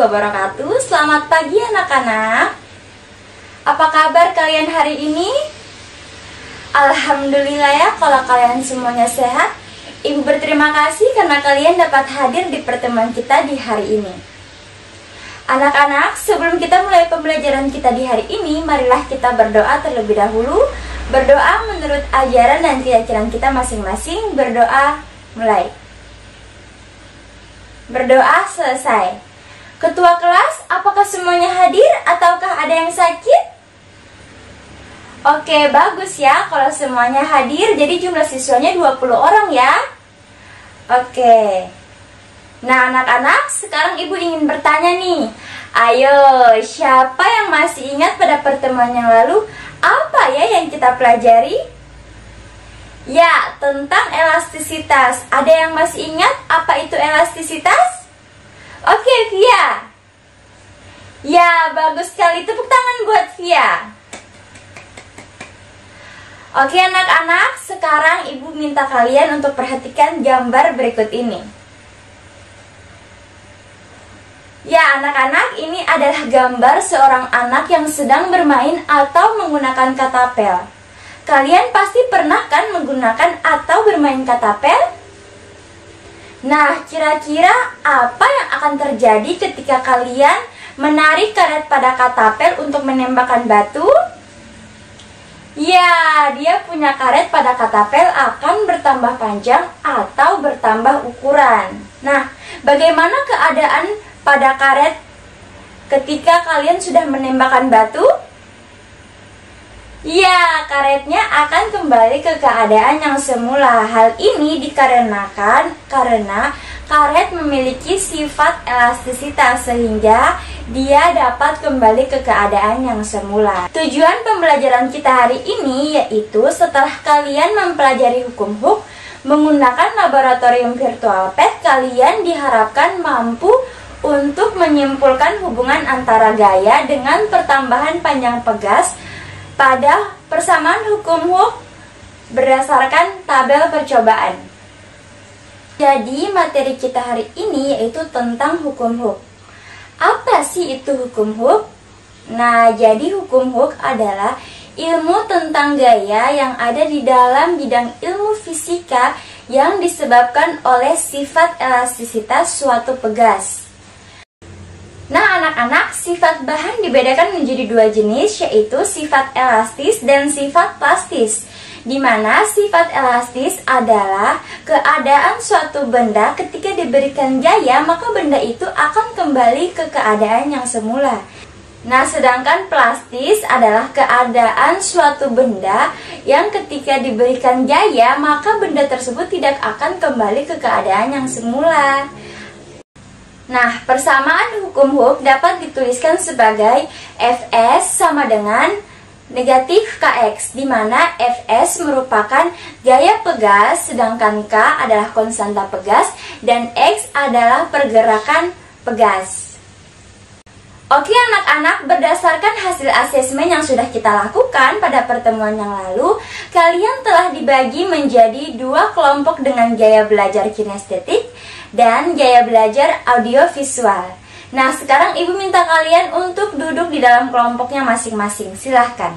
wabarakatuh. Selamat pagi anak-anak. Apa kabar kalian hari ini? Alhamdulillah ya kalau kalian semuanya sehat. Ibu berterima kasih karena kalian dapat hadir di pertemuan kita di hari ini. Anak-anak, sebelum kita mulai pembelajaran kita di hari ini, marilah kita berdoa terlebih dahulu. Berdoa menurut ajaran dan keyakinan kita masing-masing. Berdoa mulai. Berdoa selesai. Ketua kelas, apakah semuanya hadir ataukah ada yang sakit? Oke, bagus ya kalau semuanya hadir. Jadi jumlah siswanya 20 orang ya. Oke. Nah anak-anak, sekarang ibu ingin bertanya nih. Ayo, siapa yang masih ingat pada pertemuan yang lalu apa ya yang kita pelajari? Ya, tentang elastisitas. Ada yang masih ingat apa itu elastisitas? Oke, Via. Ya, bagus sekali. Tepuk tangan buat Via. Oke anak-anak, sekarang ibu minta kalian untuk perhatikan gambar berikut ini. Ya anak-anak, ini adalah gambar seorang anak yang sedang bermain atau menggunakan katapel. Kalian pasti pernah kan menggunakan atau bermain katapel? Nah, kira-kira apa yang akan terjadi ketika kalian menarik karet pada katapel untuk menembakkan batu? Ya, dia punya karet pada katapel akan bertambah panjang atau bertambah ukuran. Nah, bagaimana keadaan pada karet ketika kalian sudah menembakkan batu? Ya, karetnya akan kembali ke keadaan yang semula. Hal ini dikarenakan karena karet memiliki sifat elastisitas sehingga dia dapat kembali ke keadaan yang semula. Tujuan pembelajaran kita hari ini yaitu setelah kalian mempelajari hukum Hooke menggunakan laboratorium virtual PET, kalian diharapkan mampu untuk menyimpulkan hubungan antara gaya dengan pertambahan panjang pegas pada persamaan hukum Hooke berdasarkan tabel percobaan. Jadi materi kita hari ini yaitu tentang hukum Hooke. Apa sih itu hukum Hooke? Nah, jadi hukum Hooke adalah ilmu tentang gaya yang ada di dalam bidang ilmu fisika yang disebabkan oleh sifat elastisitas suatu pegas. Nah anak-anak, sifat bahan dibedakan menjadi dua jenis, yaitu sifat elastis dan sifat plastis. Di mana sifat elastis adalah keadaan suatu benda ketika diberikan gaya, maka benda itu akan kembali ke keadaan yang semula. Nah, sedangkan plastis adalah keadaan suatu benda yang ketika diberikan gaya, maka benda tersebut tidak akan kembali ke keadaan yang semula. Nah, persamaan hukum Hooke dapat dituliskan sebagai Fs sama dengan negatif Kx, di mana Fs merupakan gaya pegas, sedangkan K adalah konstanta pegas, dan X adalah pergerakan pegas. Oke anak-anak, berdasarkan hasil asesmen yang sudah kita lakukan pada pertemuan yang lalu, kalian telah dibagi menjadi dua kelompok dengan gaya belajar kinestetik dan gaya belajar audiovisual. Nah, sekarang ibu minta kalian untuk duduk di dalam kelompoknya masing-masing. Silahkan.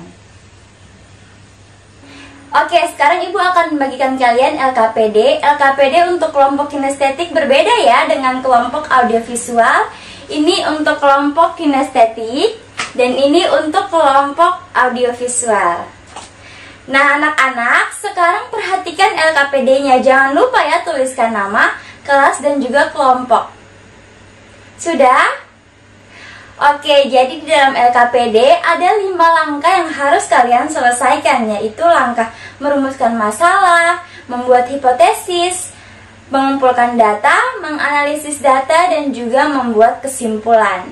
Oke, sekarang ibu akan membagikan kalian LKPD. LKPD untuk kelompok kinestetik berbeda ya dengan kelompok audiovisual. Ini untuk kelompok kinestetik dan ini untuk kelompok audiovisual. Nah anak-anak, sekarang perhatikan LKPD-nya. Jangan lupa ya tuliskan nama, kelas, dan juga kelompok. Sudah? Oke, jadi di dalam LKPD ada 5 langkah yang harus kalian selesaikan, yaitu langkah merumuskan masalah, membuat hipotesis, mengumpulkan data, menganalisis data, dan juga membuat kesimpulan.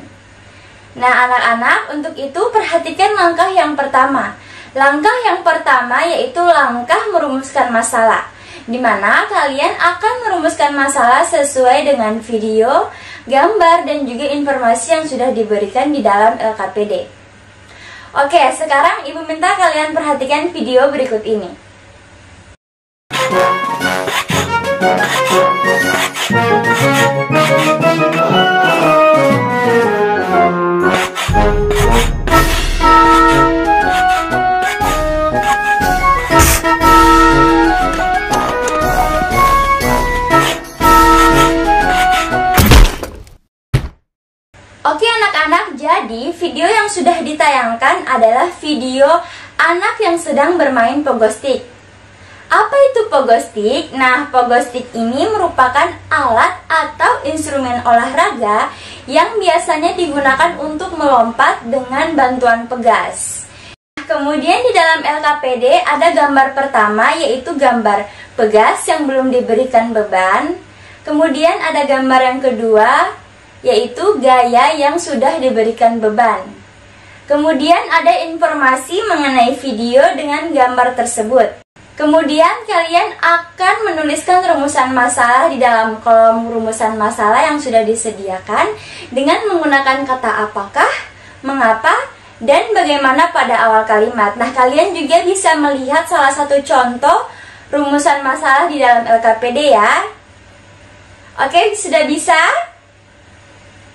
Nah anak-anak, untuk itu perhatikan langkah yang pertama. Langkah yang pertama yaitu langkah merumuskan masalah, di mana kalian akan merumuskan masalah sesuai dengan video, gambar, dan juga informasi yang sudah diberikan di dalam LKPD. Oke, sekarang ibu minta kalian perhatikan video berikut ini. video yang sudah ditayangkan adalah video anak yang sedang bermain pogo stick. Apa itu pogo stick? Nah, pogo stick ini merupakan alat atau instrumen olahraga yang biasanya digunakan untuk melompat dengan bantuan pegas. Kemudian di dalam LKPD ada gambar pertama, yaitu gambar pegas yang belum diberikan beban. Kemudian ada gambar yang kedua, yaitu gaya yang sudah diberikan beban. Kemudian ada informasi mengenai video dengan gambar tersebut. Kemudian kalian akan menuliskan rumusan masalah di dalam kolom rumusan masalah yang sudah disediakan dengan menggunakan kata apakah, mengapa, dan bagaimana pada awal kalimat. Nah, kalian juga bisa melihat salah satu contoh rumusan masalah di dalam LKPD ya. Oke, sudah bisa?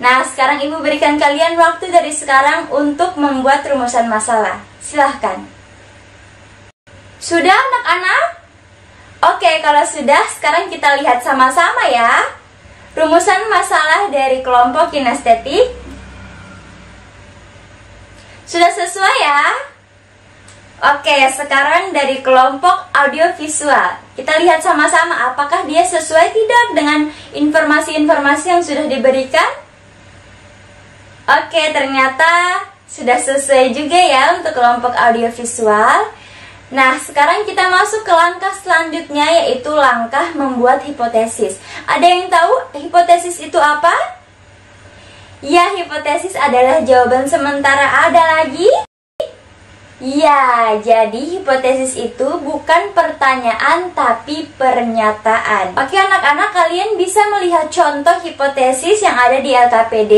Nah, sekarang Ibu berikan kalian waktu dari sekarang untuk membuat rumusan masalah. Silahkan. Sudah anak-anak? Oke, kalau sudah, sekarang kita lihat sama-sama ya. Rumusan masalah dari kelompok kinestetik. Sudah sesuai ya? Oke, sekarang dari kelompok audiovisual. Kita lihat sama-sama apakah dia sesuai tidak dengan informasi-informasi yang sudah diberikan. Oke, ternyata sudah sesuai juga ya untuk kelompok audiovisual. Nah, sekarang kita masuk ke langkah selanjutnya, yaitu langkah membuat hipotesis. Ada yang tahu hipotesis itu apa? Ya, hipotesis adalah jawaban sementara. Ada lagi? Ya, jadi hipotesis itu bukan pertanyaan tapi pernyataan. Oke anak-anak, kalian bisa melihat contoh hipotesis yang ada di LKPD?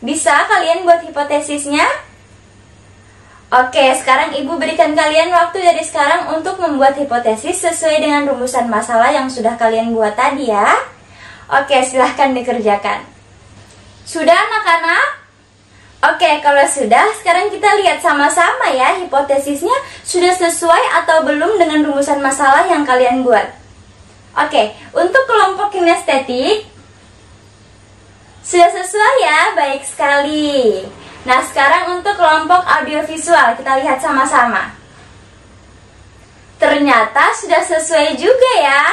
Bisa kalian buat hipotesisnya? Oke, sekarang Ibu berikan kalian waktu dari sekarang untuk membuat hipotesis sesuai dengan rumusan masalah yang sudah kalian buat tadi ya. Oke, silahkan dikerjakan. Sudah anak-anak? Oke, kalau sudah, sekarang kita lihat sama-sama ya hipotesisnya sudah sesuai atau belum dengan rumusan masalah yang kalian buat. Oke, untuk kelompok kinestetik sudah sesuai ya, baik sekali. Nah, sekarang untuk kelompok audiovisual kita lihat sama-sama. Ternyata sudah sesuai juga ya.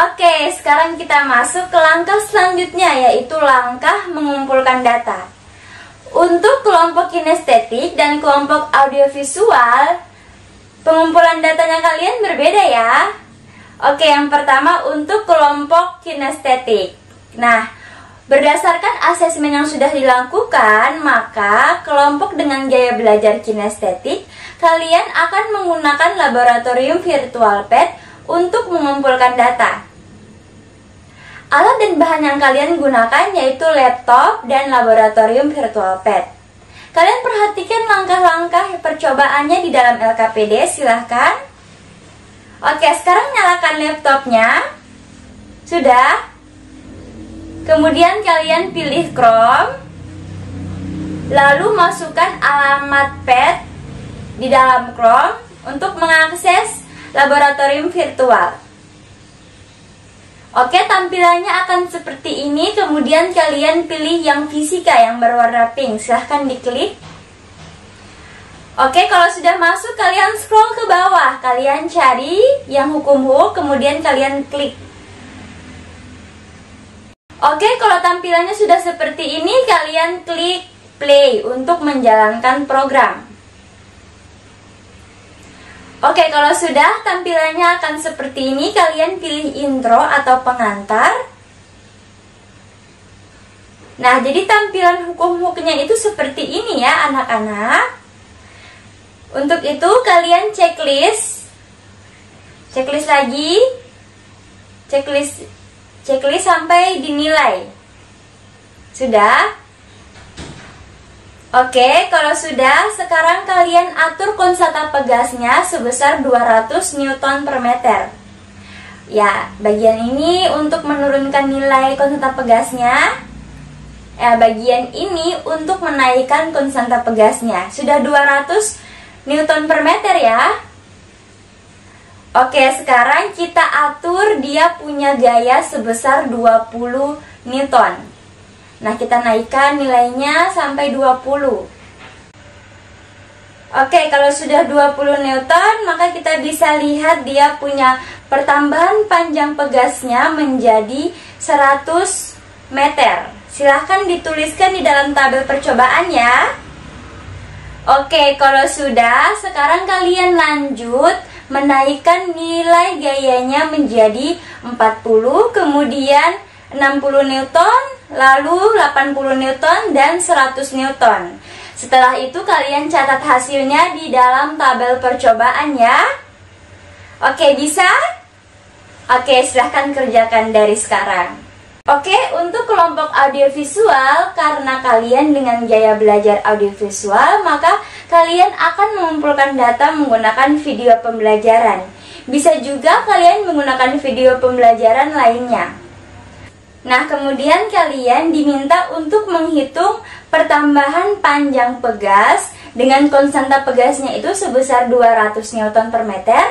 Oke, sekarang kita masuk ke langkah selanjutnya, yaitu langkah mengumpulkan data. Untuk kelompok kinestetik dan kelompok audiovisual, pengumpulan datanya kalian berbeda ya. Oke, yang pertama untuk kelompok kinestetik. Nah, berdasarkan asesmen yang sudah dilakukan, maka kelompok dengan gaya belajar kinestetik, kalian akan menggunakan laboratorium virtual pet untuk mengumpulkan data. Alat dan bahan yang kalian gunakan yaitu laptop dan laboratorium virtual pet. Kalian perhatikan langkah-langkah percobaannya di dalam LKPD, silahkan. Oke, sekarang nyalakan laptopnya. Sudah? Kemudian kalian pilih Chrome. Lalu masukkan alamat pet di dalam Chrome untuk mengakses laboratorium virtual. Oke, tampilannya akan seperti ini. Kemudian kalian pilih yang fisika yang berwarna pink. Silahkan diklik. Oke, kalau sudah masuk, kalian scroll ke bawah. Kalian cari yang hukum Hooke, kemudian kalian klik. Oke, kalau tampilannya sudah seperti ini, kalian klik play untuk menjalankan program. Oke, kalau sudah, tampilannya akan seperti ini. Kalian pilih intro atau pengantar. Nah, jadi tampilan hukum-hukumnya itu seperti ini ya anak-anak. Untuk itu kalian checklist. Checklist lagi. Checklist sampai dinilai. Sudah? Oke, kalau sudah, sekarang kalian atur konstan pegasnya sebesar 200 Newton per meter. Ya, bagian ini untuk menurunkan nilai konstan pegasnya. Bagian ini untuk menaikkan konstan pegasnya. Sudah 200 Newton per meter ya. Oke, sekarang kita atur dia punya gaya sebesar 20 Newton. Nah, kita naikkan nilainya sampai 20. Oke, kalau sudah 20 Newton, maka kita bisa lihat dia punya pertambahan panjang pegasnya menjadi 100 meter. Silahkan dituliskan di dalam tabel percobaan ya. Oke, kalau sudah, sekarang kalian lanjut menaikkan nilai gayanya menjadi 40, kemudian 60 Newton, lalu 80 Newton, dan 100 Newton. Setelah itu kalian catat hasilnya di dalam tabel percobaan ya. Oke, bisa? Oke, silahkan kerjakan dari sekarang. Oke, untuk kelompok audiovisual, karena kalian dengan gaya belajar audiovisual, maka kalian akan mengumpulkan data menggunakan video pembelajaran. Bisa juga kalian menggunakan video pembelajaran lainnya. Nah, kemudian kalian diminta untuk menghitung pertambahan panjang pegas dengan konstanta pegasnya itu sebesar 200 Newton per meter.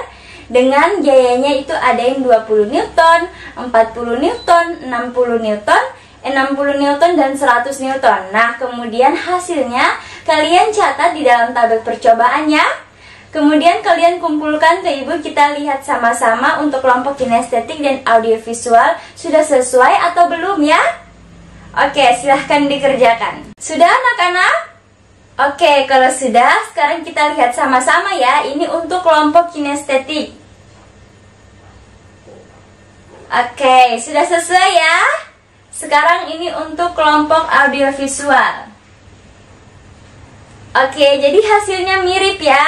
Dengan gayanya itu ada yang 20 Newton, 40 Newton, 60 Newton, 60 Newton, dan 100 Newton. Nah, kemudian hasilnya kalian catat di dalam tabel percobaannya. Kemudian kalian kumpulkan ke ibu, kita lihat sama-sama untuk kelompok kinestetik dan audiovisual sudah sesuai atau belum ya? Oke, silahkan dikerjakan. Sudah anak-anak? Oke, kalau sudah, sekarang kita lihat sama-sama ya. Ini untuk kelompok kinestetik. Oke, sudah sesuai ya? Sekarang ini untuk kelompok audiovisual. Oke, jadi hasilnya mirip ya.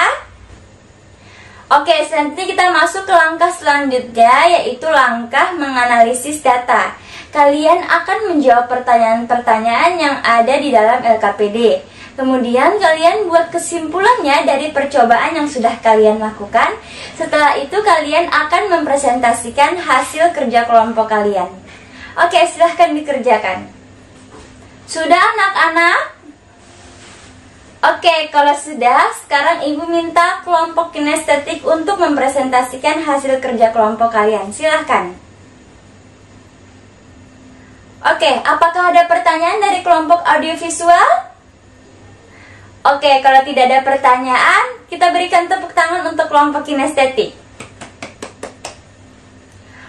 Oke, selanjutnya kita masuk ke langkah selanjutnya, yaitu langkah menganalisis data. Kalian akan menjawab pertanyaan-pertanyaan yang ada di dalam LKPD. Kemudian kalian buat kesimpulannya dari percobaan yang sudah kalian lakukan. Setelah itu kalian akan mempresentasikan hasil kerja kelompok kalian. Oke, silahkan dikerjakan. Sudah anak-anak? Oke, kalau sudah, sekarang ibu minta kelompok kinestetik untuk mempresentasikan hasil kerja kelompok kalian. Silahkan. Oke, apakah ada pertanyaan dari kelompok audiovisual? Oke, kalau tidak ada pertanyaan, kita berikan tepuk tangan untuk kelompok kinestetik.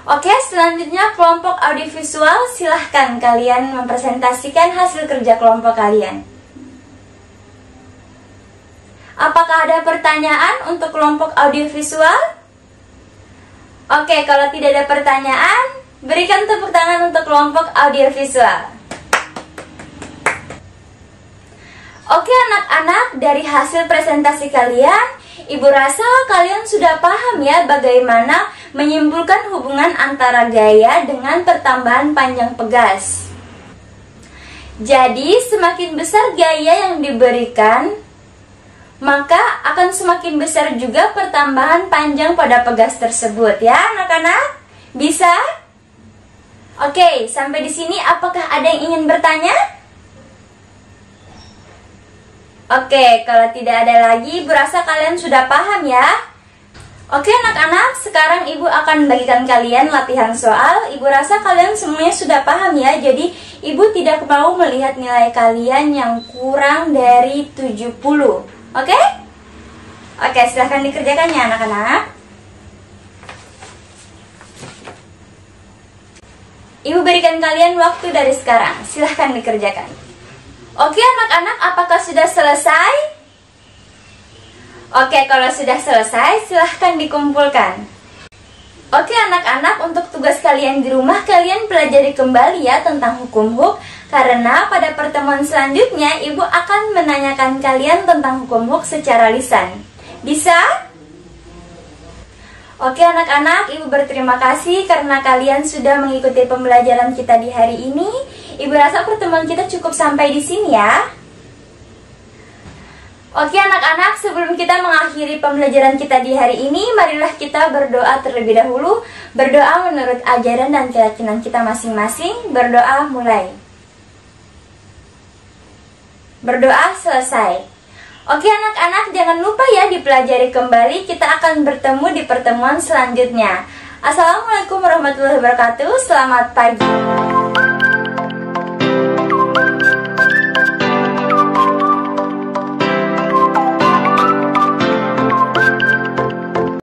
Oke, selanjutnya kelompok audiovisual, silahkan kalian mempresentasikan hasil kerja kelompok kalian. Apakah ada pertanyaan untuk kelompok audiovisual? Oke, kalau tidak ada pertanyaan, berikan tepuk tangan untuk kelompok audiovisual. Oke anak-anak, dari hasil presentasi kalian, ibu rasa kalian sudah paham ya bagaimana menyimpulkan hubungan antara gaya dengan pertambahan panjang pegas. Jadi semakin besar gaya yang diberikan, maka akan semakin besar juga pertambahan panjang pada pegas tersebut ya anak-anak. Bisa? Oke, sampai di sini apakah ada yang ingin bertanya? Oke, kalau tidak ada lagi, ibu rasa kalian sudah paham ya. Oke anak-anak, sekarang ibu akan bagikan kalian latihan soal. Ibu rasa kalian semuanya sudah paham ya. Jadi ibu tidak mau melihat nilai kalian yang kurang dari 70. Oke? Oke, silahkan dikerjakan ya anak-anak. Ibu berikan kalian waktu dari sekarang. Silahkan dikerjakan. Oke anak-anak, apakah sudah selesai? Oke, kalau sudah selesai, silahkan dikumpulkan. Oke anak-anak, untuk tugas kalian di rumah, kalian pelajari kembali ya tentang hukum Hooke. Karena pada pertemuan selanjutnya, ibu akan menanyakan kalian tentang hukum Hooke secara lisan. Bisa? Oke anak-anak, ibu berterima kasih karena kalian sudah mengikuti pembelajaran kita di hari ini. Ibu rasa pertemuan kita cukup sampai di sini ya. Oke anak-anak, sebelum kita mengakhiri pembelajaran kita di hari ini, marilah kita berdoa terlebih dahulu. Berdoa menurut ajaran dan keyakinan kita masing-masing. Berdoa mulai. Berdoa selesai. Oke anak-anak, jangan lupa ya dipelajari kembali. Kita akan bertemu di pertemuan selanjutnya. Assalamualaikum warahmatullahi wabarakatuh. Selamat pagi.